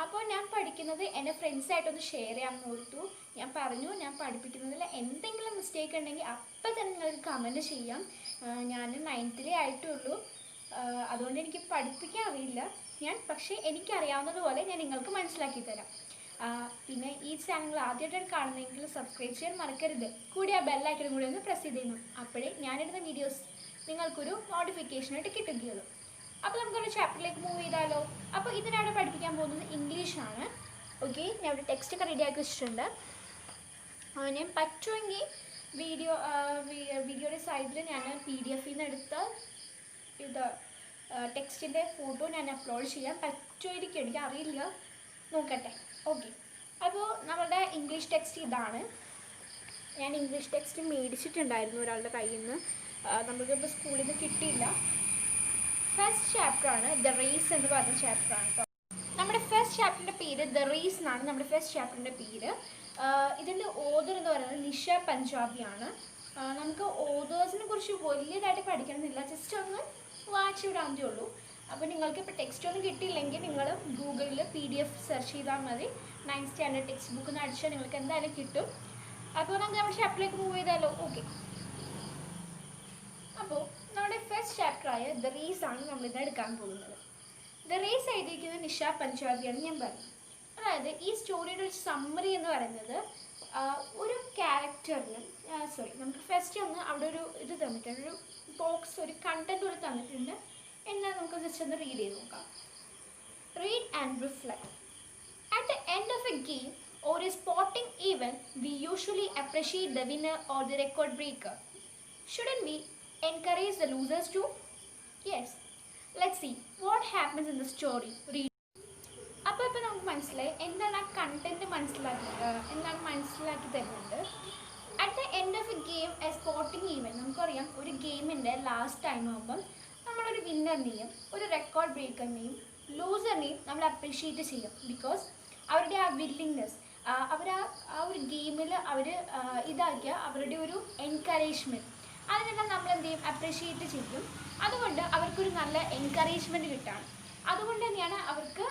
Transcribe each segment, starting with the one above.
അപ്പോൾ ഞാൻ പഠിക്കുന്നത് എൻ്റെ ഫ്രണ്ട്സായിട്ടൊന്ന് ഷെയർ ചെയ്യാമെന്ന് ഓർത്തു. ഞാൻ പറഞ്ഞു ഞാൻ പഠിപ്പിക്കുന്നതിൽ എന്തെങ്കിലും മിസ്റ്റേക്ക് ഉണ്ടെങ്കിൽ അപ്പം തന്നെ നിങ്ങൾക്ക് കമൻറ്റ് ചെയ്യാം. ഞാൻ 9th ആയിട്ടുള്ളൂ, അതുകൊണ്ട് എനിക്ക് പഠിപ്പിക്കാൻ അറിയില്ല പക്ഷേ എനിക്കറിയാവുന്നതുപോലെ ഞാൻ നിങ്ങൾക്ക് മനസ്സിലാക്കി തരാം. പിന്നെ ഈ ചാനൽ ആദ്യമായിട്ടാണ് കാണുന്നതെങ്കിൽ സബ്സ്ക്രൈബ് ചെയ്യാൻ മറക്കരുത്. കൂടി ആ ബെല്ലൈക്കനും കൂടി ഒന്ന് പ്രസ് ചെയ്തിരുന്നു, അപ്പോഴേ ഞാനിടുന്ന വീഡിയോസ് നിങ്ങൾക്കൊരു നോട്ടിഫിക്കേഷനായിട്ട് കിട്ടുകയുള്ളൂ. അപ്പോൾ നമുക്കൊരു ചാപ്റ്ററിലേക്ക് മൂവ് ചെയ്താലോ. അപ്പോൾ ഇതിനാണ് പഠിപ്പിക്കാൻ പോകുന്നത് ഇംഗ്ലീഷാണ്. ഓക്കെ, ഞാൻ ഇവിടെ ടെക്സ്റ്റൊക്കെ റെഡിയാക്കി വെച്ചിട്ടുണ്ട്. ഞാൻ പറ്റുമെങ്കിൽ വീഡിയോയുടെ സൈഡിൽ ഞാൻ PDF നിന്ന് എടുത്ത ഇത് ടെക്സ്റ്റിൻ്റെ ഫോട്ടോ ഞാൻ അപ്ലോഡ് ചെയ്യാൻ പറ്റുമായിരിക്കും, എനിക്കറിയില്ല, നോക്കട്ടെ. ഓക്കെ, അപ്പോൾ നമ്മളുടെ ഇംഗ്ലീഷ് ടെക്സ്റ്റ് ഇതാണ്. ഞാൻ ഇംഗ്ലീഷ് ടെക്സ്റ്റ് മേടിച്ചിട്ടുണ്ടായിരുന്നു ഒരാളുടെ കയ്യിൽ നിന്ന്, നമുക്കിപ്പോൾ സ്കൂളിൽ നിന്ന് കിട്ടിയില്ല. ഫസ്റ്റ് ചാപ്റ്ററാണ് ദ റേസ് എന്ന് പറഞ്ഞ ചാപ്റ്ററാണ് കേട്ടോ. നമ്മുടെ ഫസ്റ്റ് ചാപ്റ്ററിൻ്റെ പേര് ദ റേസ് എന്നാണ് നമ്മുടെ ഫസ്റ്റ് ചാപ്റ്ററിൻ്റെ പേര്. ഇതിൻ്റെ ഓതർ എന്ന് പറയുന്നത് നിഷ പഞ്ചാബിയാണ്. നമുക്ക് ഓതേഴ്സിനെ കുറിച്ച് വലിയതായിട്ട് പഠിക്കണമെന്നില്ല, ജസ്റ്റ് ഒന്ന് വായിച്ച് വിടാമേ ഉള്ളൂ. അപ്പോൾ നിങ്ങൾക്ക് ഇപ്പോൾ ടെക്സ്റ്റ് ഒന്നും കിട്ടിയില്ലെങ്കിൽ നിങ്ങൾ ഗൂഗിളിൽ PDF സെർച്ച് ചെയ്താൽ മതി. 9th സ്റ്റാൻഡേർഡ് ടെക്സ്റ്റ് ബുക്ക് എന്ന് അടിച്ചാൽ നിങ്ങൾക്ക് എന്തായാലും കിട്ടും. അപ്പോൾ നമുക്ക് നമ്മുടെ ചാപ്റ്ററിലേക്ക് മൂവ് ചെയ്താലോ. ഓക്കെ, അപ്പോൾ നമ്മുടെ ഫസ്റ്റ് ചാപ്റ്ററായ ദ റേസ് ആണ് നമ്മളിത് എടുക്കാൻ പോകുന്നത്. ദ റേസ് എഴുതിയിരിക്കുന്നത് നിഷ പഞ്ചാബിയാണ് ഞാൻ പറഞ്ഞു. അതായത് ഈ സ്റ്റോറിയുടെ ഒരു സമ്മറി എന്ന് പറയുന്നത് ഒരു ക്യാരക്ടറിന് നമുക്ക് ഫസ്റ്റ് ഒന്ന് അവിടെ ഒരു ഇത് തന്നിട്ടുണ്ട്, ഒരു ബോക്സ്, ഒരു കണ്ടന്റ് ഒരു തന്നിട്ടുണ്ട്. എന്നാൽ നമുക്ക് ജസ്റ്റ് ഒന്ന് റീഡ് ചെയ്ത് നോക്കാം. Read and reflect. At the end of A game or a sporting event, we usually appreciate the winner or the record breaker. Shouldn't we encourage the losers too? Yes. Let's see what happens in the story. Read. അപ്പോൾ നമുക്ക് മനസ്സിലായി എന്താണ് ആ content മനസ്സിലാക്കി തരുന്നുണ്ട്. At the end of A game A sporting event, നമുക്കറിയാം ഒരു ഗെയിമിൻ്റെ ലാസ്റ്റ് ടൈം ആകുമ്പം നമ്മളൊരു വിന്നറിനെയും ഒരു റെക്കോർഡ് ബ്രേക്കറിനെയും ലൂസറിനെയും നമ്മൾ അപ്രീഷിയേറ്റ് ചെയ്യും. ബിക്കോസ് അവരുടെ ആ വില്ലിങ്നെസ്, അവർ ആ ഒരു ഗെയിമിൽ അവർ ഇതാക്കിയ അവരുടെ ഒരു എൻകറേജ്മെൻറ്റ്, അതിനെല്ലാം നമ്മൾ എന്ത് ചെയ്യും, അപ്രീഷിയേറ്റ് ചെയ്യും. അതുകൊണ്ട് അവർക്കൊരു നല്ല എൻകറേജ്മെൻറ്റ് കിട്ടാണ്. അതുകൊണ്ട് തന്നെയാണ് അവർക്ക്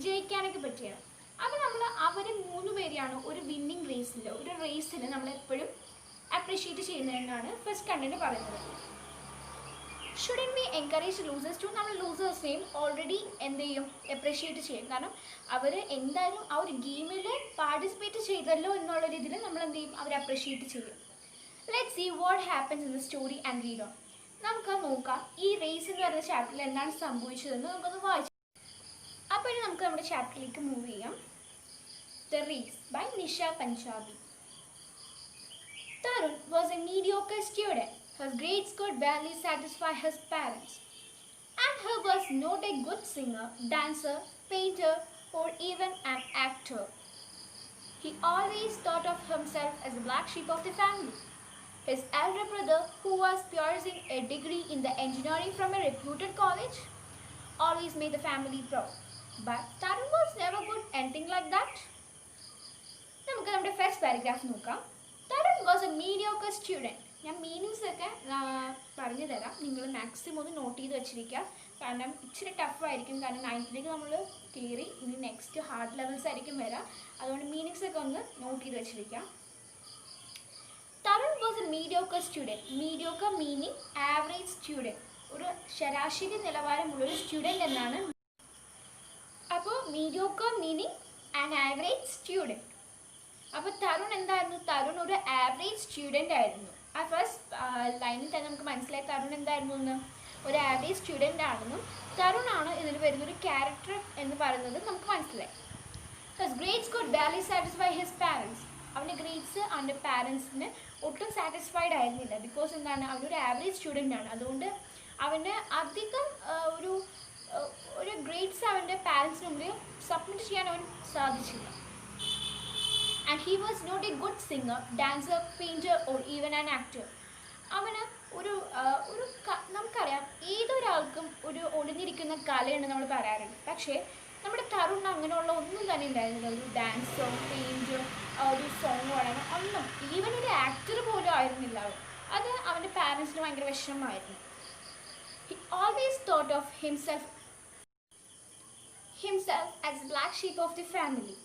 ജയിക്കാനൊക്കെ പറ്റിയത്. അപ്പോൾ നമ്മൾ അവർ 3 പേരെയാണ് ഒരു വിന്നിങ് റേസിൽ നമ്മളെപ്പോഴും അപ്രീഷിയേറ്റ് ചെയ്യുന്നതെന്നാണ് ഫസ്റ്റ് കണ്ടന്റ് പറയുന്നത്. Shouldn't be encourage losers too, നമ്മൾ ലൂസേഴ്സിനെയും ഓൾറെഡി എന്ത് ചെയ്യും, അപ്രീഷിയേറ്റ് ചെയ്യും. കാരണം അവർ എന്തായാലും ആ ഒരു ഗെയിമിൽ പാർട്ടിസിപ്പേറ്റ് ചെയ്തല്ലോ എന്നുള്ള രീതിയിൽ നമ്മൾ എന്ത് ചെയ്യും, അവർ അപ്രീഷിയേറ്റ് ചെയ്യും. Let's see what happens in the story and read on. നമുക്ക് നോക്കാം ഈ റേസ് എന്ന് പറയുന്ന ചാപ്റ്ററിൽ എന്താണ് സംഭവിച്ചതെന്ന് നമുക്കൊന്ന് വായിച്ചു. അപ്പോൾ ഇനി നമുക്ക് നമ്മുടെ ചാപ്റ്ററിലേക്ക് മൂവ് ചെയ്യാം. The race by Nisha Punjabi. Tarun was a mediocre student. His grades could barely satisfy his parents, and he was not a good singer, dancer, painter, or even an actor. He always thought of himself as the black sheep of the family. His elder brother, who was pursuing a degree in the engineering from a reputed college, always made the family proud. But Tarun was never good anything like that. നമുക്ക് നമ്മുടെ first paragraph നോക്കാം. Tarun was a mediocre student. ഞാൻ meanings ഒക്കെ പറഞ്ഞു തരാം, നിങ്ങൾ maximum ഒന്ന് not ചെയ്ത് വെച്ചിരിക്കുക. കാരണം ഇച്ചിരി ടഫായിരിക്കും, കാരണം 9th നമ്മൾ കയറി, ഇനി നെക്സ്റ്റ് ഹാർഡ് ലെവൽസ് ആയിരിക്കും വരാം. അതുകൊണ്ട് മീനിങ്സ് ഒക്കെ ഒന്ന് നോട്ട് ചെയ്ത് വെച്ചിരിക്കുക. Tarun was a mediocre student. Mediocre meaning average student, ഒരു ശരാശരി നിലവാരമുള്ളൊരു സ്റ്റുഡൻറ്റ് എന്നാണ്. അപ്പോൾ mediocre meaning an average student. അപ്പോൾ തരുൺ എന്തായിരുന്നു, തരുൺ ഒരു ആവറേജ് സ്റ്റുഡൻ്റ് ആയിരുന്നു. ആ ഫസ്റ്റ് ലൈനിൽ തന്നെ നമുക്ക് മനസ്സിലായി തരുൺ എന്തായിരുന്നു എന്ന്, ഒരു ആവറേജ് സ്റ്റുഡൻ്റ് ആണെന്നും തരുൺ ആണ് ഇതിൽ വരുന്നൊരു ക്യാരക്ടർ എന്ന് പറയുന്നത് നമുക്ക് മനസ്സിലായി. His grades could barely satisfy his parents. അവൻ്റെ ഗ്രേഡ്സ് അവൻ്റെ പാരൻസിന് ഒട്ടും സാറ്റിസ്ഫൈഡ് ആയിരുന്നില്ല. ബിക്കോസ് എന്താണ്, അവനൊരു ആവറേജ് സ്റ്റുഡൻ്റ് ആണ്. അതുകൊണ്ട് അവന് അധികം ഒരു ഗ്രേഡ്സ് അവൻ്റെ പാരൻസിന് മുമ്പിൽ സബ്മിറ്റ് ചെയ്യാൻ അവൻ സാധിച്ചില്ല. And he was not a good singer, dancer, painter, or even an actor. അവന് നമുക്കറിയാം ഏതൊരാൾക്കും ഒരു ഒളിഞ്ഞിരിക്കുന്ന കലയുണ്ട് നമ്മൾ പറയാറുണ്ട്. പക്ഷേ നമ്മുടെ തരുൺ അങ്ങനെയുള്ള ഒന്നും തന്നെ ഉണ്ടായിരുന്നില്ല. ഒരു ഡാൻസോ പെയിൻറ്റോ ഒരു സോങ് പാടാനോ ഒന്നും, ഈവൻ ഒരു ആക്ടർ പോലും ആയിരുന്നില്ല അവൻ. അത് അവൻ്റെ പാരൻസിന് ഭയങ്കര വിഷമമായിരുന്നു. He always thought of himself himself as black sheep of the family.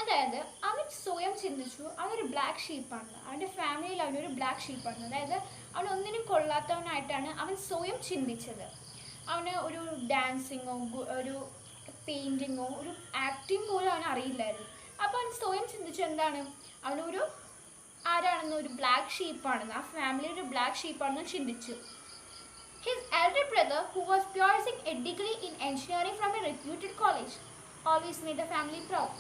അതായത് അവൻ സ്വയം ചിന്തിച്ചു അവനൊരു ബ്ലാക്ക് ഷീപ്പാണ്, അവൻ്റെ ഫാമിലിയിൽ അവനൊരു ബ്ലാക്ക് ഷീപ്പാണ്. അതായത് അവൻ ഒന്നിനും കൊള്ളാത്തവനായിട്ടാണ് അവൻ സ്വയം ചിന്തിച്ചത്. അവന് ഒരു ഡാൻസിങ്ങോ ഒരു പെയിൻറ്റിങ്ങോ ഒരു ആക്ടിങ് പോലും അവന് അറിയില്ലായിരുന്നു. അപ്പോൾ അവൻ സ്വയം ചിന്തിച്ചു എന്താണ്, അവനൊരു ആരാണെന്ന്, ഒരു ബ്ലാക്ക് ഷീപ്പാണെന്ന്, ആ ഫാമിലി ഒരു ബ്ലാക്ക് ഷീപ്പാണെന്ന് ചിന്തിച്ചു. His elder brother, who was pursuing a degree in engineering from a reputed college, always made the family proud.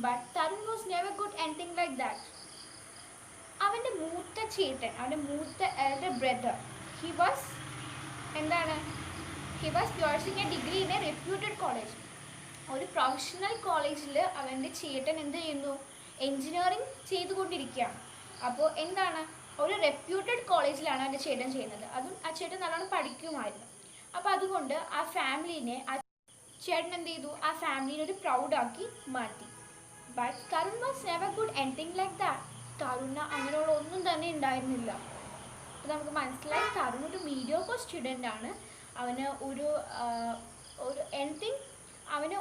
But Tarun was never good anything like that. അവൻ്റെ മൂത്ത ചേട്ടൻ, അവൻ്റെ മൂത്ത elder brother, he was pursuing a degree in a reputed college. ഒരു professional കോളേജിൽ അവൻ്റെ ചേട്ടൻ എന്ത് ചെയ്യുന്നു, എൻജിനീയറിങ് ചെയ്തുകൊണ്ടിരിക്കുകയാണ്. അപ്പോൾ എന്താണ്, ഒരു റെപ്യൂട്ടഡ് കോളേജിലാണ് എൻ്റെ ചേട്ടൻ ചെയ്യുന്നത്. അതും ആ ചേട്ടൻ നല്ലോണം പഠിക്കുമായിരുന്നു. അപ്പോൾ അതുകൊണ്ട് ആ ഫാമിലീനെ ആ ചേട്ടൻ എന്ത് ചെയ്തു, ആ ഫാമിലീനെ ഒരു പ്രൗഡാക്കി മാറ്റി. But Tarun was never good anything like that. തരുണിന് അങ്ങനെയുള്ള ഒന്നും തന്നെ ഉണ്ടായിരുന്നില്ല. അപ്പോൾ നമുക്ക് മനസ്സിലായി തരുൺ ഒരു മീഡിയോക്കർ സ്റ്റുഡൻ്റ് ആണ്. അവന് ഒരു എനിത്തിങ്, അവന്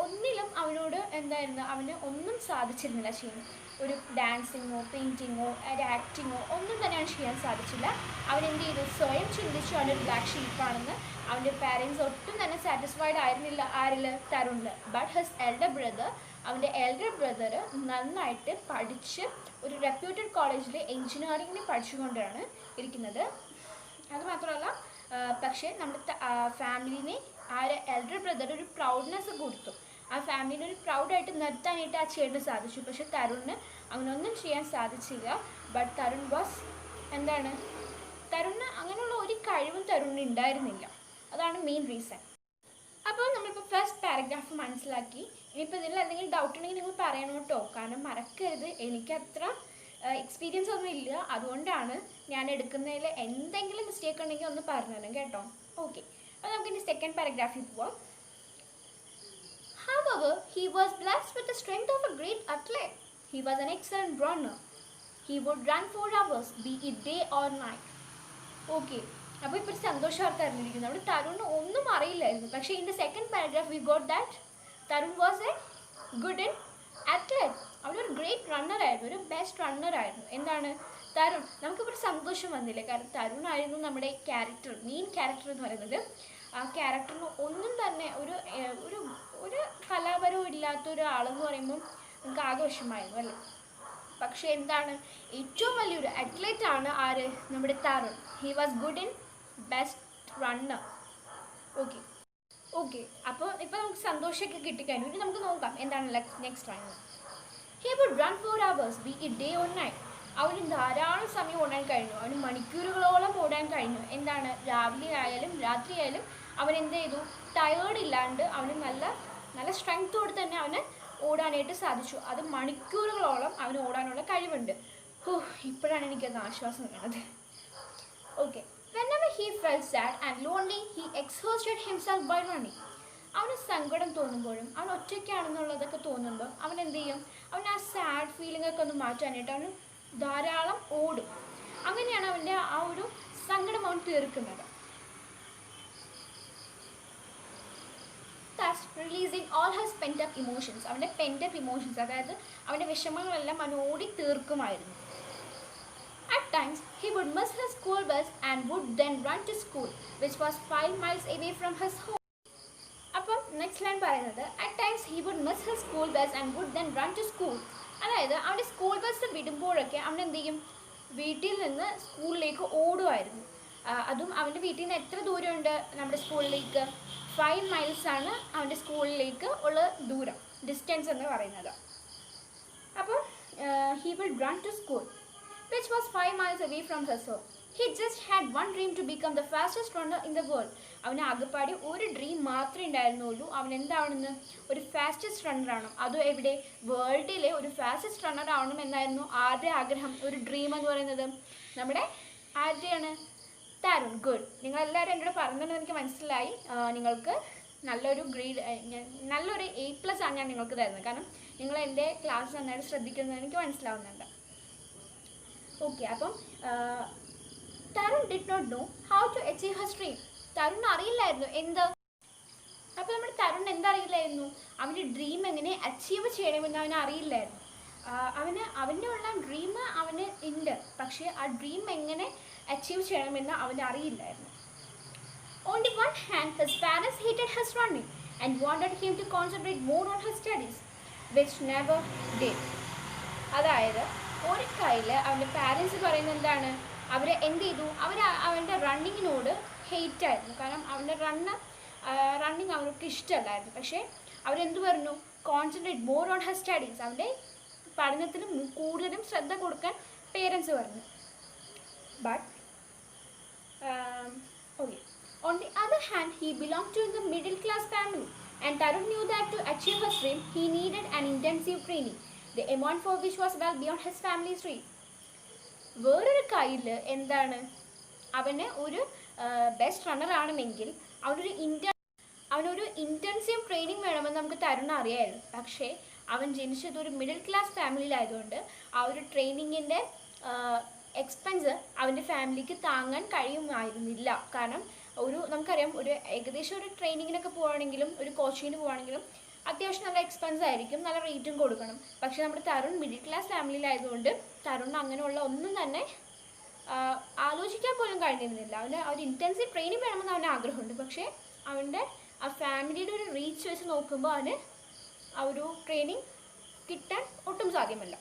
ഒന്നിലും അവനോട് എന്തായിരുന്നു, അവന് ഒന്നും സാധിച്ചിരുന്നില്ല ചെയ്യാൻ. ഒരു ഡാൻസിങ്ങോ പെയിൻറ്റിങ്ങോ ഒരു ആക്ടിങ്ങോ ഒന്നും തന്നെ അവന് ചെയ്യാൻ സാധിച്ചില്ല. അവൻ എന്ത് ചെയ്തു, സ്വയം ചിന്തിച്ചു അവനൊരു ബ്ലാക്ക് ഷീപ്പാണെന്ന്. അവൻ്റെ പാരൻസ് ഒട്ടും തന്നെ സാറ്റിസ്ഫൈഡ് ആയിരുന്നില്ല ആരിൽ, തരുണിൽ. ബട്ട് ഹിസ് എൽഡർ ബ്രദർ, അവൻ്റെ എൽഡർ ബ്രദർ നന്നായിട്ട് പഠിച്ച് ഒരു റെപ്യൂട്ടഡ് കോളേജിൽ എൻജിനീയറിങ്ങിന് പഠിച്ചുകൊണ്ടാണ് ഇരിക്കുന്നത്. അതുമാത്രമല്ല പക്ഷേ നമ്മുടെ ഫാമിലിനെ ആ എൽഡർ ബ്രദർ ഒരു പ്രൗഡ്നെസ് കൊടുത്തു. ആ ഫാമിലിനെ ഒരു പ്രൗഡായിട്ട് നിർത്താനായിട്ട് ആ ചേട്ടന് സാധിച്ചു. പക്ഷെ തരുണിന് അങ്ങനൊന്നും ചെയ്യാൻ സാധിച്ചില്ല. ബട്ട് തരുൺ വാസ് തരുണിന് അങ്ങനെയുള്ള ഒരു കഴിവും തരുണിന് ഉണ്ടായിരുന്നില്ല. അതാണ് മെയിൻ റീസൺ. അപ്പോൾ നമ്മളിപ്പോൾ ഫസ്റ്റ് പാരഗ്രാഫ് മനസ്സിലാക്കി. ഇനിയിപ്പോൾ ഇതിൽ എന്തെങ്കിലും ഡൗട്ട് ഉണ്ടെങ്കിൽ നിങ്ങൾ പറയണം കേട്ടോ. കാരണം മറക്കരുത്, എനിക്കത്ര എക്സ്പീരിയൻസ് ഒന്നും ഇല്ല. അതുകൊണ്ടാണ് ഞാൻ എടുക്കുന്നതിൽ എന്തെങ്കിലും മിസ്റ്റേക്ക് ഉണ്ടെങ്കിൽ ഒന്ന് പറഞ്ഞു തരാം കേട്ടോ. ഓക്കെ, അപ്പോൾ നമുക്കിനി സെക്കൻഡ് പാരഗ്രാഫിൽ പോവാം. However, he was blessed with the strength of a great athlete. He was an excellent runner. He would run 4 hours, be it day or night. Okay, അപ്പോൾ ഇപ്പോൾ സന്തോഷ വാർത്ത അറിഞ്ഞിരിക്കുന്നു. അവിടെ തരുൺ ഒന്നും അറിയില്ലായിരുന്നു. പക്ഷേ in the second paragraph we got that Tarun was A good in athlete. അവനൊരു great runner ആയിരുന്നു, ഒരു ബെസ്റ്റ് റണ്ണർ ആയിരുന്നു. എന്താണ് തരുൺ, നമുക്കിപ്പോൾ സന്തോഷം വന്നില്ലേ? കാരണം തരുൺ ആയിരുന്നു നമ്മുടെ ക്യാരക്ടർ, മെയിൻ ക്യാരക്ടർ എന്ന് പറയുന്നത്. ആ ക്യാരക്ടറിന് ഒന്നും തന്നെ ഒരു കലാപരവും ഇല്ലാത്ത ഒരാളെന്ന് പറയുമ്പം നമുക്ക് ആകെ വിഷമമായിരുന്നു അല്ലേ? പക്ഷേ എന്താണ്, ഏറ്റവും വലിയൊരു അത്ലറ്റ് ആണ് ആര്, നമ്മുടെ Tarun. He was good in best runner. Okay അപ്പോൾ ഇപ്പോൾ നമുക്ക് സന്തോഷമൊക്കെ കിട്ടിക്കഴിഞ്ഞു. ഇനി നമുക്ക് നോക്കാം എന്താണ് next runner. He would run 4 hours, be it day or night. അവന് ധാരാളം സമയം ഓടാൻ കഴിഞ്ഞു. അവന് മണിക്കൂറുകളോളം ഓടാൻ കഴിഞ്ഞു. എന്താണ്, രാവിലെ ആയാലും രാത്രി ആയാലും അവൻ എന്ത് ചെയ്തു, ടയേർഡ് ഇല്ലാണ്ട് അവന് നല്ല സ്ട്രെങ്ത്തോടെ തന്നെ അവന് ഓടാനായിട്ട് സാധിച്ചു. അത് മണിക്കൂറുകളോളം അവന് ഓടാനുള്ള കഴിവുണ്ട്. ഇപ്പോഴാണ് എനിക്കത് ആശ്വാസം വേണ്ടത്. Okay, whenever he felt sad and lonely, he exhausted himself by running. അവന് സങ്കടം തോന്നുമ്പോഴും അവൻ ഒറ്റയ്ക്കാണെന്നുള്ളതൊക്കെ തോന്നുമ്പോൾ അവൻ എന്ത് ചെയ്യും, അവൻ ആ സാഡ് ഫീലിംഗ് ഒക്കെ ഒന്ന് മാറ്റാനായിട്ട് അവന് ധാരാളം ഓടും. അങ്ങനെയാണ് അവൻ്റെ ആ ഒരു സങ്കടം അവൻ തീർക്കുന്നത്. Thus releasing all his pent up emotions. അവൻ്റെ പെൻറ്റപ്പ് ഇമോഷൻസ്, അതായത് അവൻ്റെ വിഷമങ്ങളെല്ലാം അവൻ ഓടി തീർക്കുമായിരുന്നു. At times he would miss his school bus and would then run to school, which was 5 miles away from his home. അപ്പം നെക്സ്റ്റ് ലൈൻ പറയുന്നത് at times he would miss his school bus and would then run to school. അതായത് അവൻ്റെ school bus വിടുമ്പോഴൊക്കെ അവൻ എന്ത് ചെയ്യും, വീട്ടിൽ നിന്ന് സ്കൂളിലേക്ക് ഓടുമായിരുന്നു. അതും അവൻ്റെ വീട്ടിൽ നിന്ന് എത്ര ദൂരമുണ്ട് നമ്മുടെ സ്കൂളിലേക്ക്? 5 miles ആണ് അവൻ്റെ സ്കൂളിലേക്ക് ഉള്ള ദൂരം, ഡിസ്റ്റൻസ് എന്ന് പറയുന്നത്. അപ്പോൾ he would run to school, which was 5 miles away from his home. He just had one dream to become the fastest runner in the world. അവന് ആകെപ്പാടി ഒരു ഡ്രീം മാത്രമേ ഉണ്ടായിരുന്നുള്ളൂ. അവൻ എന്താവണമെന്ന്, ഒരു ഫാസ്റ്റസ്റ്റ് റണ്ണർ ആവണം. അതും എവിടെ, വേൾഡിലെ ഒരു ഫാസ്റ്റസ്റ്റ് റണ്ണർ ആവണം എന്നായിരുന്നു ആരുടെ ആഗ്രഹം, ഒരു ഡ്രീം എന്ന് പറയുന്നത്. നമ്മുടെ ആരുടെയാണ്, തരുൺ. ഗുഡ്, നിങ്ങളെല്ലാവരും എന്നോട് പറഞ്ഞതെന്ന് എനിക്ക് മനസ്സിലായി. നിങ്ങൾക്ക് നല്ലൊരു നല്ലൊരു A+ ആണ് ഞാൻ നിങ്ങൾക്ക് തരുന്നത്. കാരണം നിങ്ങൾ എൻ്റെ ക്ലാസ് നന്നായിട്ട് ശ്രദ്ധിക്കുന്നത് എനിക്ക് മനസ്സിലാവുന്നുണ്ട്. ഓക്കെ, അപ്പം Tarun did not know how to achieve his dream. Tarun അറിയില്ലായിരുന്നു എന്ത്, അപ്പോൾ നമ്മുടെ തരുൺ എന്തറിയില്ലായിരുന്നു, അവൻ്റെ ഡ്രീം എങ്ങനെ അച്ചീവ് ചെയ്യണമെന്ന് അവന് അറിയില്ലായിരുന്നു. അവൻ്റെ ഉള്ള ഡ്രീം അവന് ഉണ്ട്, പക്ഷേ ആ ഡ്രീം എങ്ങനെ അച്ചീവ് ചെയ്യണമെന്ന് അവന് അറിയില്ലായിരുന്നു. On the one hand, his parents hated his running and wanted him to concentrate more on his studies, which never did. അതായത് ഒരു കയ്യിൽ അവൻ്റെ പാരൻസ് പറയുന്നത് എന്താണ്, അവർ എന്ത് ചെയ്തു, അവൻ്റെ റണ്ണിങ്ങിനോട് ഹെയ്റ്റ് ആയിരുന്നു. കാരണം അവൻ്റെ റണ്ണിങ് അവർക്ക് ഇഷ്ടമല്ലായിരുന്നു. പക്ഷേ അവരെന്ത് പറഞ്ഞു, concentrate more on her studies, അവൻ്റെ പഠനത്തിന് കൂടുതലും ശ്രദ്ധ കൊടുക്കാൻ പേരൻസ് പറഞ്ഞു. But okay, on the other hand, he belonged to the middle class family, and Tarun knew that to achieve his dream, he needed an intensive training, the amount for which was well beyond his family's reach. വേറൊരു കയ്യിൽ എന്താണ്, അവന് ഒരു best runner ആണെന്നെങ്കിൽ അവനൊരു intensive training വേണമെന്ന് നമുക്ക് തരുൺ അറിയായിരുന്നു. പക്ഷേ അവൻ ജനിച്ചത് ഒരു മിഡിൽ ക്ലാസ് ഫാമിലിയിലായതുകൊണ്ട് ആ ഒരു ട്രെയിനിങ്ങിൻ്റെ എക്സ്പെൻസ് അവൻ്റെ ഫാമിലിക്ക് താങ്ങാൻ കഴിയുമായിരുന്നില്ല. കാരണം നമുക്കറിയാം, ഏകദേശം ഒരു ട്രെയിനിങ്ങിനൊക്കെ പോവുകയാണെങ്കിലും ഒരു കോച്ചിങ്ങിന് പോവുകയാണെങ്കിലും അത്യാവശ്യം നല്ല എക്സ്പെൻസ് ആയിരിക്കും, നല്ല റേറ്റും കൊടുക്കണം. പക്ഷേ നമ്മുടെ തരുൺ മിഡിൽ ക്ലാസ് ഫാമിലിയിലായതുകൊണ്ട് തരുണിന് അങ്ങനെയുള്ള ഒന്നും തന്നെ ആലോചിക്കാൻ പോലും കഴിഞ്ഞിരുന്നില്ല. അവന് ഒരു ഇൻറ്റൻസീവ് ട്രെയിനിങ് വേണമെന്ന് അവന് ആഗ്രഹമുണ്ട്. പക്ഷേ അവൻ്റെ ആ ഫാമിലിയുടെ ഒരു റീച്ച് വെച്ച് നോക്കുമ്പോൾ അവന് ആ ഒരു ട്രെയിനിങ് കിട്ടാൻ ഒട്ടും സാധ്യമല്ല.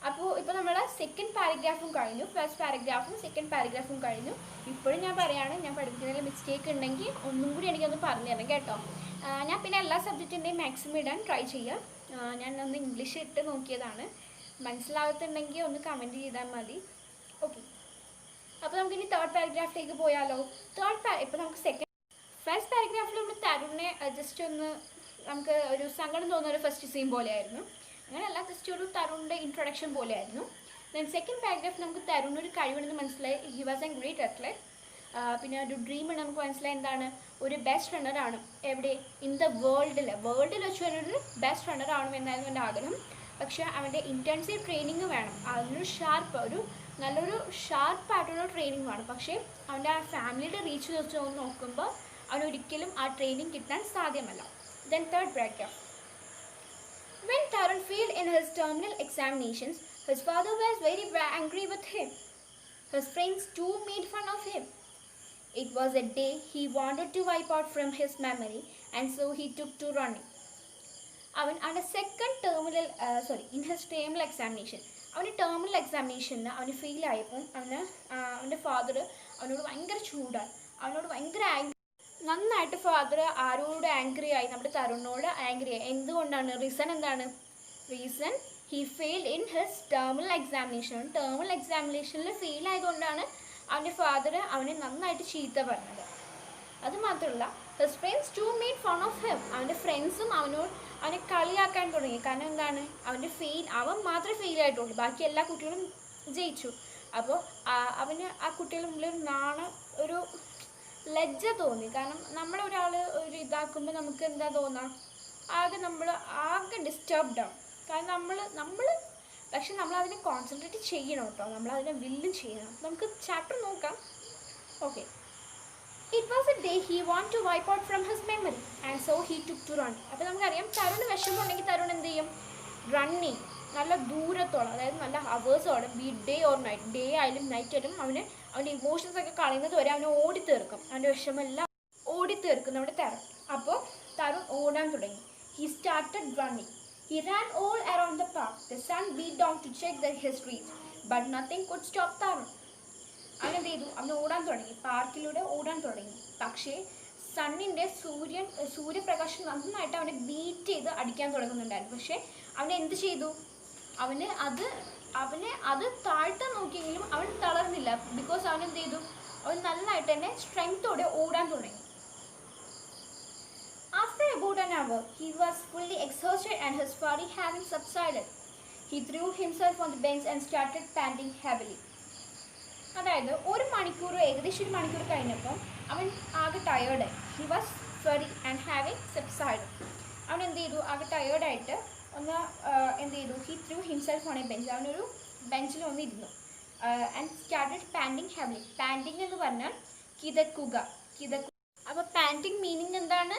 അപ്പോൾ ഇപ്പോൾ നമ്മുടെ സെക്കൻഡ് പാരഗ്രാഫും കഴിഞ്ഞു, ഫസ്റ്റ് പാരഗ്രാഫും സെക്കൻഡ് പാരഗ്രാഫും കഴിഞ്ഞു. ഇപ്പോഴും ഞാൻ പറയുകയാണ്, ഞാൻ പഠിപ്പിക്കുന്നതിൽ മിസ്റ്റേക്ക് ഉണ്ടെങ്കിൽ ഒന്നും കൂടി എനിക്കൊന്ന് പറഞ്ഞു തരണം കേട്ടോ. ഞാൻ പിന്നെ എല്ലാ സബ്ജക്റ്റിൻ്റെയും മാക്സിമം ഇടാൻ ട്രൈ ചെയ്യാം. ഞാൻ ഒന്ന് ഇംഗ്ലീഷ് ഇട്ട് നോക്കിയതാണ്, മനസ്സിലാകത്തുണ്ടെങ്കിൽ ഒന്ന് കമൻറ്റ് ചെയ്താൽ മതി. ഓക്കെ, അപ്പോൾ നമുക്കിനി തേർഡ് പാരഗ്രാഫിലേക്ക് പോയാലോ. ഇപ്പോൾ നമുക്ക് ഫസ്റ്റ് പാരഗ്രാഫിൽ നമ്മൾ തരുണിനെ ജസ്റ്റ് ഒന്ന് നമുക്ക് ഒരു സങ്കടം തോന്നുന്ന ഒരു ഫസ്റ്റ് സീൻ പോലെയായിരുന്നു. അങ്ങനെയല്ല, ജസ്റ്റ് ഒരു തരുണിൻ്റെ ഇൻട്രൊഡക്ഷൻ പോലെയായിരുന്നു. ദെൻ സെക്കൻഡ് പാരഗ്രാഫ് നമുക്ക് തരുണിന് ഒരു കഴിവുണ്ടെന്ന് മനസ്സിലായി, he was A great athlete. പിന്നെ ഒരു ഡ്രീമാണ് നമുക്ക് മനസ്സിലായി, എന്താണ്, ഒരു ബെസ്റ്റ് റണ്ണറാണ്. എവിടെ, ഇൻ ദ വേൾഡിൽ വെച്ച് ഒരു ബെസ്റ്റ് റണ്ണർ ആണെന്നായിരുന്നു എൻ്റെ ആഗ്രഹം. പക്ഷേ അവൻ്റെ ഇൻറ്റൻസീവ് ട്രെയിനിങ് വേണം, അതിനൊരു നല്ലൊരു ഷാർപ്പായിട്ടുള്ള ട്രെയിനിങ് വേണം. പക്ഷേ അവൻ്റെ ആ ഫാമിലിയുടെ റീച്ച് വെച്ച് നോക്കുമ്പോൾ അവനൊരിക്കലും ആ ട്രെയിനിങ് കിട്ടാൻ സാധ്യമല്ല. Then third paragraph. When Tarun failed in his terminal examinations, his father was very angry with him. His friends too made fun of him. It was a day he wanted to wipe out from his memory, and so he took to running. അവൻ്റെ second in his terminal examination, അവൻ്റെ terminal എക്സാമിനേഷന് അവന് ഫെയിലായപ്പോൾ അവൻ്റെ father അവനോട് ഭയങ്കര ചൂടാണ്, അവനോട് ഭയങ്കര നന്നായിട്ട് ഫാദർ ആരോട് ആംഗ്രി ആയി, നമ്മുടെ തരുണിനോട് ആംഗ്രി ആയി. എന്തുകൊണ്ടാണ്? റീസൺ എന്താണ്? Reason he failed in his terminal examination. Terminal എക്സാമിനേഷനിൽ ഫെയിൽ ആയതുകൊണ്ടാണ് അവൻ്റെ ഫാദർ അവനെ നന്നായിട്ട് ചീത്ത പറഞ്ഞത്. അതുമാത്രമല്ല, his friends too made fun of him. അവൻ്റെ ഫ്രണ്ട്സും അവനെ കളിയാക്കാൻ തുടങ്ങി. കാരണം എന്താണ്, അവൻ മാത്രമേ ഫെയിൽ ആയിട്ടുള്ളൂ, ബാക്കി എല്ലാ കുട്ടികളും ജയിച്ചു. അപ്പോൾ അവന് ആ കുട്ടികളുടെ മുമ്പിൽ ഒരു ലജ്ജ തോന്നി. കാരണം നമ്മളൊരാൾ ഒരു ഇതാക്കുമ്പോൾ നമുക്ക് എന്താ തോന്നുക, നമ്മൾ ഡിസ്റ്റർബ്ഡ് ആവും. കാരണം പക്ഷെ നമ്മളതിനെ കോൺസെൻട്രേറ്റ് ചെയ്യണം കേട്ടോ, നമ്മളതിനെ വില്ലും ചെയ്യണം. നമുക്ക് ചാപ്റ്റർ നോക്കാം. Okay, it was a day he want to wipe out from his memory and so he took to run. അപ്പോൾ നമുക്കറിയാം, തരുൺ വിഷമമുണ്ടെങ്കിൽ തരുൺ എന്ത് ചെയ്യും, റണ്ണിങ് നല്ല ദൂരത്തോളം, അതായത് നല്ല ഹവേഴ്സോളം, ഡേ ഓർ നൈറ്റ്, ഡേ ആയാലും നൈറ്റ് ആയാലും അവൻ്റെ ഇമോഷൻസ് ഒക്കെ കളയുന്നത് വരെ അവനെ ഓടിത്തീർക്കും, അവൻ്റെ വിഷമെല്ലാം ഓടിത്തീർക്കും നമ്മുടെ തരുൺ. അപ്പോൾ തരുൺ ഓടാൻ തുടങ്ങി. He started running. He ran all around the park. The sun beat down to check his reach, but nothing could stop Tarun. അവൻ എന്ത് ചെയ്തു, അവൻ ഓടാൻ തുടങ്ങി, പാർക്കിലൂടെ ഓടാൻ തുടങ്ങി. പക്ഷേ സണ്ണിൻ്റെ സൂര്യപ്രകാശം നന്നായിട്ട് അവനെ ബീറ്റ് ചെയ്ത് അടിക്കാൻ തുടങ്ങുന്നുണ്ടായിരുന്നു. പക്ഷേ അവൻ എന്ത് ചെയ്തു, അവനെ അത് താഴ്ത്താൻ നോക്കിയെങ്കിലും അവൻ തളർന്നില്ല. ബിക്കോസ് അവൻ എന്ത് ചെയ്തു, അവൻ നന്നായിട്ട് തന്നെ സ്ട്രെങ്ത്തോടെ ഓടാൻ തുടങ്ങി. After about an hour, he was fully exhausted and his fury having subsided, he threw himself on the bench and started panting heavily. അതായത് ഏകദേശം ഒരു മണിക്കൂർ കഴിഞ്ഞപ്പോൾ അവൻ ആകെ ടയേർഡായി. He was furry and having subside. അവൻ എന്ത് ചെയ്തു, ആകെ ടയേർഡായിട്ട് എന്ത് ചെയ്തു, he threw himself on a bench. അവനൊരു ബെഞ്ചിൽ വന്നിരുന്നു. And started panting heavily. Panting എന്ന് പറഞ്ഞാൽ കിതക്കുക. അപ്പോൾ പാൻറ്റിങ് മീനിങ് എന്താണ്?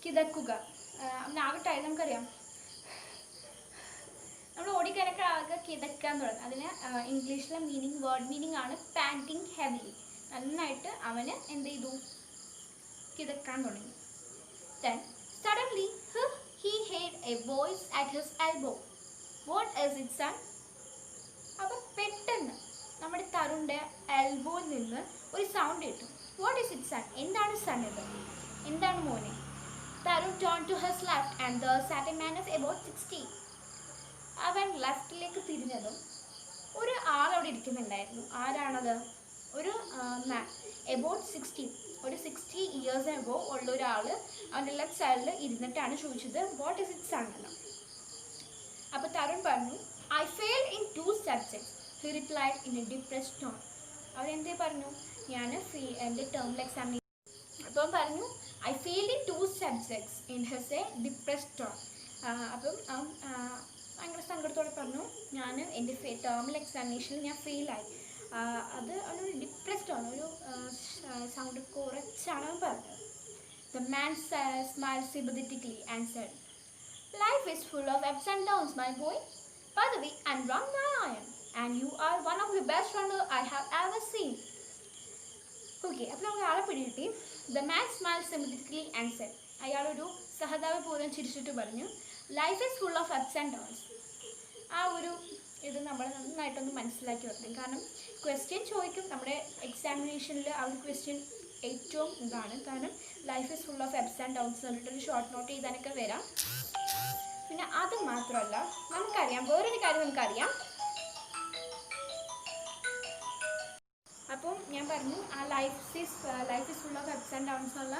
കിതക്കുക. ആവട്ടെ, നമുക്കറിയാം നമ്മൾ ഓടിക്കരക്ക് ആകെ കിതക്കാൻ തുടങ്ങും. അതിന് ഇംഗ്ലീഷിലെ വേർഡ് മീനിങ് ആണ് പാൻറ്റിങ് ഹെവിലി. നന്നായിട്ട് അവന് എന്ത് ചെയ്തു? കിതക്കാൻ തുടങ്ങി. Then suddenly he heard a voice at his elbow. What is it, son? അപ്പോൾ പെട്ടെന്ന് നമ്മുടെ തരുണിൻ്റെ എൽബോയിൽ നിന്ന് ഒരു സൗണ്ട് കേട്ടു. What is it son? എന്താണ് സൺ ഇത്? എന്താണ് മോനെ? Tarun turned to his left and there sat a man of about 60. അവൻ ലെഫ്റ്റിലേക്ക് തിരിഞ്ഞതും ഒരു ആളവിടെ ഇരിക്കുന്നുണ്ടായിരുന്നു. ആരാണത്? ഒരു മാൻ, എബൌട്ട് 60, ഒരു 60 ഇയേഴ്സ് എബോ ഉള്ള ഒരാൾ അവൻ്റെ ലെഫ്റ്റ് സൈഡിൽ ഇരുന്നിട്ടാണ് ചോദിച്ചത് വാട്ട് ഈസ് ഇറ്റ് സൺ എന്ന്. അപ്പോൾ തരുൺ പറഞ്ഞു I failed in 2 subjects. He replied in a depressed tone. അവരെന്തേ പറഞ്ഞു? ഞാൻ എൻ്റെ ടേമിൽ എക്സാമിന് അപ്പം പറഞ്ഞു I failed in 2 subjects in his a depressed tone. അപ്പം ഭയങ്കര സങ്കടത്തോടെ പറഞ്ഞു ഞാൻ എൻ്റെ ടേമിൽ എക്സാമിനേഷനിൽ ഞാൻ ഫെയിലായി. അത് അവനൊരു ഡിപ്രസ്ഡ് ആണ്, ഒരു സൗണ്ട് കുറച്ചാണ് പറഞ്ഞത്. The man smiled sympathetically and said, life is full of ups and downs, my boy. By the way, I'm Ram Narayan and you are one of the best runners I have ever seen. Okay, അപ്പോൾ നമുക്ക് ആളെ പിടികിട്ടി. The man smiled sympathetically and said, അയാളൊരു സഹതാപപൂർവ്വം ചിരിച്ചിട്ട് പറഞ്ഞു life is full of ups and downs. ആ ഒരു ഇത് നമ്മൾ നന്നായിട്ടൊന്ന് മനസ്സിലാക്കി വെക്കണം. കാരണം ക്വസ്റ്റ്യൻ ചോദിക്കും നമ്മുടെ എക്സാമിനേഷനിൽ. ആ ഒരു ക്വസ്റ്റ്യൻ ഏറ്റവും ഇതാണ്. കാരണം life is full of ups and downs പറഞ്ഞിട്ടൊരു ഷോർട്ട് നോട്ട് ചെയ്താനൊക്കെ വരാം. പിന്നെ അത് മാത്രമല്ല നമുക്കറിയാം, വേറൊരു കാര്യം നമുക്കറിയാം. അപ്പം ഞാൻ പറഞ്ഞു ആ life is full of ups and downs ഉള്ള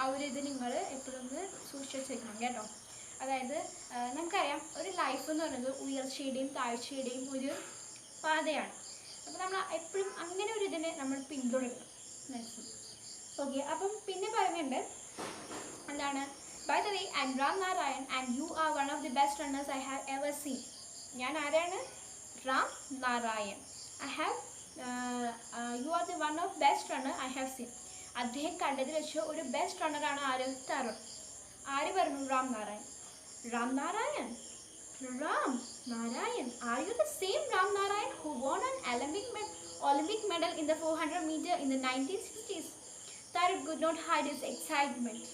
ആ ഒരു ഇത് നിങ്ങൾ എപ്പോഴും ഒന്ന് സൂക്ഷിച്ച് വെച്ചേക്കണം കേട്ടോ. അതായത് നമുക്കറിയാം ഒരു ലൈഫ് എന്ന് പറയുന്നത് ഉയർച്ചയുടെയും താഴ്ചയുടെയും ഒരു പാതയാണ്. അപ്പോൾ നമ്മൾ എപ്പോഴും അങ്ങനെ ഒരു ഇതിനെ നമ്മൾ പിന്തുടരണം. ഓക്കെ, അപ്പം പിന്നെ പറയുന്നുണ്ട് എന്താണ്? By the way I am Ram Narayan and you are one of the best runners I have ever seen. ഞാൻ ആരാണ്? Ram Narayan. You are the one of best runner I have seen. അദ്ദേഹം കണ്ടതിൽ വെച്ച് ഒരു ബെസ്റ്റ് റണ്ണറാണ് ആര്? തരുൺ. ആര് പറഞ്ഞു? Ram Narayan. Ram Narayan. Ram Narayan. Are you the same Ram Narayan who won an Olympic medal in the 400 meter in the 1960s? Tarun could not hide his excitement.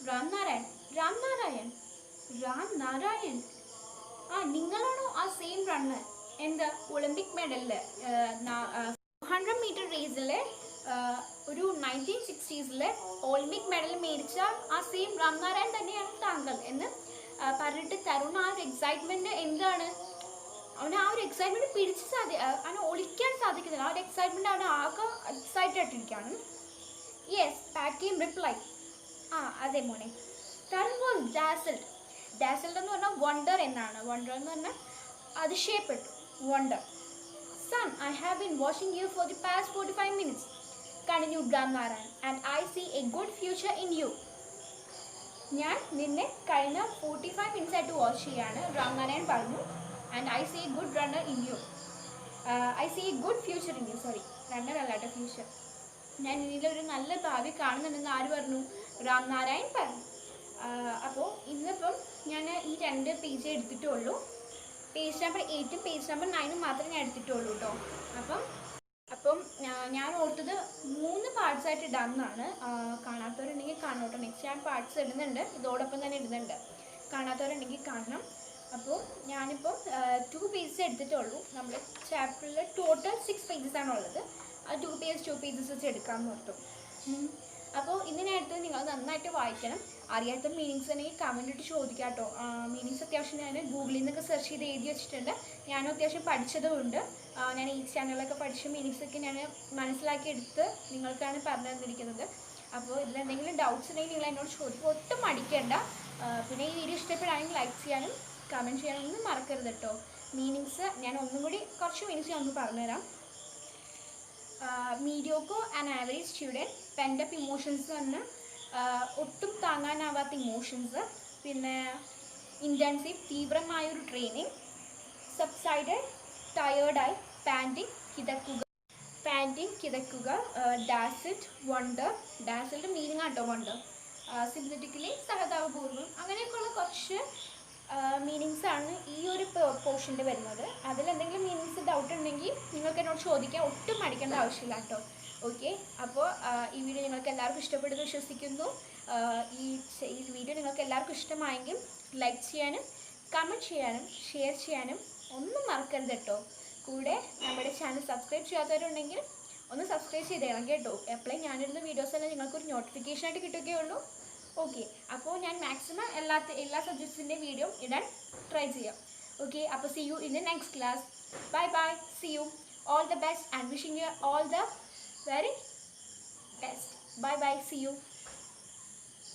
Ram Narayan. Ram Narayan. Ram Narayan. നിങ്ങളാണോ ആ same runner? എന്താ Olympic മെഡലിൽ 400 metre റേസിൽ ഒരു 1960s Olympic medal മേടിച്ച ആ same Ram Narayan തന്നെയാണ് താങ്കൾ എന്ന് പറഞ്ഞിട്ട് തരുൺ ആ ഒരു എക്സൈറ്റ്മെൻറ്റ് എന്താണ്? അവന് ആ ഒരു എക്സൈറ്റ്മെൻറ്റ് അവന് ഒളിക്കാൻ സാധിക്കുന്നില്ല. ആ ഒരു എക്സൈറ്റ്മെൻറ്റ് അവന് ആകെ എക്സൈറ്റഡ് ആയിട്ടിരിക്കുകയാണ്. യെസ്, പാറ്റിയും റിപ്ലൈ. അതെ മോനെ. തരുൺ വാസ് ഡാസിൽഡ്. ഡാസിൽഡ് എന്ന് പറഞ്ഞാൽ വണ്ടർ എന്നാണ്. വണ്ടർ എന്ന് പറഞ്ഞാൽ അതിശയപ്പെട്ടു. Wonder. Son, I have been watching you for the past 45 minutes. Continued Ram Narayan, and I see a good future in you. ഞാൻ നിന്നെ കഴിഞ്ഞ 45 മിനിറ്റ്സ് ആയിട്ട് വാച്ച് ചെയ്യാണ്, റാം നാരായൺ പറഞ്ഞു. And I see a good runner in you. I see a good future in you. Sorry, runner അല്ലാട്ടോ, future. ഞാൻ ഇതിലൊരു നല്ല ഭാവി കാണുന്നുണ്ടെന്ന് ആര് പറഞ്ഞു? റാം നാരായൺ പറഞ്ഞു. അപ്പോൾ ഇന്നിപ്പം ഞാൻ ഈ 2 പേജ് എടുത്തിട്ടുള്ളൂ. പേജ് നമ്പർ 8ഉം പേജ് നമ്പർ 9ഉം മാത്രമേ ഞാൻ എടുത്തിട്ടുള്ളൂ കേട്ടോ. അപ്പം ഞാൻ ഓർത്തത് 3 പാർട്സായിട്ട് ഇടാമെന്നാണ്. കാണാത്തവരുണ്ടെങ്കിൽ കാണോട്ടോ. നെക്സ്റ്റ് ഞാൻ പാർട്സ് ഇടുന്നുണ്ട്, ഇതോടൊപ്പം തന്നെ ഇടുന്നുണ്ട്. കാണാത്തവരുണ്ടെങ്കിൽ കാണണം. അപ്പോൾ ഞാനിപ്പം 2 പേജസ് എടുത്തിട്ടുള്ളൂ. നമ്മുടെ ചാപ്റ്ററിൽ ടോട്ടൽ 6 pages ആണുള്ളത്. ആ 2 pages വെച്ച് എടുക്കാമെന്ന് ഓർത്തു. അപ്പോൾ ഇതിനടുത്ത് നിങ്ങൾ നന്നായിട്ട് വായിക്കണം. അറിയാത്ത മീനിങ്സ് ഉണ്ടെങ്കിൽ കമൻ്റ് ഇട്ട് ചോദിക്കാം കേട്ടോ. മീനിങ്സ് അത്യാവശ്യം ഞാൻ ഗൂഗിളിൽ നിന്നൊക്കെ സെർച്ച് ചെയ്ത് എഴുതി വെച്ചിട്ടുണ്ട്. ഞാനും അത്യാവശ്യം പഠിച്ചതുകൊണ്ട് ഞാൻ ഈ ചാനലൊക്കെ പഠിച്ച മീനിങ്സൊക്കെ ഞാൻ മനസ്സിലാക്കിയെടുത്ത് നിങ്ങൾക്കാണ് പറഞ്ഞു തന്നിരിക്കുന്നത്. അപ്പോൾ ഇതിലെന്തെങ്കിലും ഡൗട്ട്സ് ഉണ്ടെങ്കിൽ നിങ്ങൾ എന്നോട് ചോദിക്കും, ഒട്ടും മടിക്കേണ്ട. പിന്നെ ഈ വീഡിയോ ഇഷ്ടപ്പെടുകയാണെങ്കിൽ ലൈക്ക് ചെയ്യാനും കമൻറ്റ് ചെയ്യാനും ഒന്നും മറക്കരുത് കേട്ടോ. മീനിങ്സ് ഞാൻ ഒന്നും കൂടി കുറച്ച് മീനിങ്സ് ഞാൻ ഒന്ന് പറഞ്ഞുതരാം. Mediocre and average student, pent up emotions എന്ന് ഒട്ടും താങ്ങാനാവാത്ത ഇമോഷൻസ്, പിന്നെ ഇൻറ്റൻസീവ് തീവ്രമായൊരു ട്രെയിനിങ്, സബ്സൈഡഡ് ടയേർഡായി, പാൻറ്റിങ് കിതക്കുക, പാൻറ്റിങ് കിതക്കുക, ഡാസിഡ്, വണ്ടർ. ഡാസിഡ് മീനിങ് ആട്ടോ വണ്ടർ. സിന്തറ്റിക്കലി സഹതാപപൂർവ്വം, അങ്ങനെയൊക്കെയുള്ള കുറച്ച് മീനിങ്സ് ആണ് ഈ ഒരു പോർഷൻ്റെ വരുന്നത്. അതിലെന്തെങ്കിലും മീനിങ്സ് ഡൗട്ട് ഉണ്ടെങ്കിൽ നിങ്ങൾക്ക് എന്നോട് ചോദിക്കാൻ ഒട്ടും മടിക്കേണ്ട ആവശ്യമില്ല കേട്ടോ. ഓക്കെ, അപ്പോൾ ഈ വീഡിയോ നിങ്ങൾക്ക് എല്ലാവർക്കും ഇഷ്ടപ്പെടുമെന്ന് വിശ്വസിക്കുന്നു. ഈ വീഡിയോ നിങ്ങൾക്ക് എല്ലാവർക്കും ഇഷ്ടമായെങ്കിൽ ലൈക്ക് ചെയ്യാനും കമൻറ്റ് ചെയ്യാനും ഷെയർ ചെയ്യാനും ഒന്നും മറക്കരുത് കേട്ടോ. കൂടെ നമ്മുടെ ചാനൽ സബ്സ്ക്രൈബ് ചെയ്യാത്തവരുണ്ടെങ്കിൽ ഒന്ന് സബ്സ്ക്രൈബ് ചെയ്തേക്കണം കേട്ടോ. എപ്പോഴും ഞാനിടുന്ന വീഡിയോസെല്ലാം നിങ്ങൾക്കൊരു നോട്ടിഫിക്കേഷനായിട്ട് കിട്ടുകയുള്ളൂ. ഓക്കെ, അപ്പോൾ ഞാൻ മാക്സിമം എല്ലാ സബ്ജക്ട്സിൻ്റെ വീഡിയോ ഇടാൻ ട്രൈ ചെയ്യാം. ഓക്കെ, അപ്പോൾ see you in the next class. Bye bye, see you, all the best and wishing you all the very best. Bye bye, see you.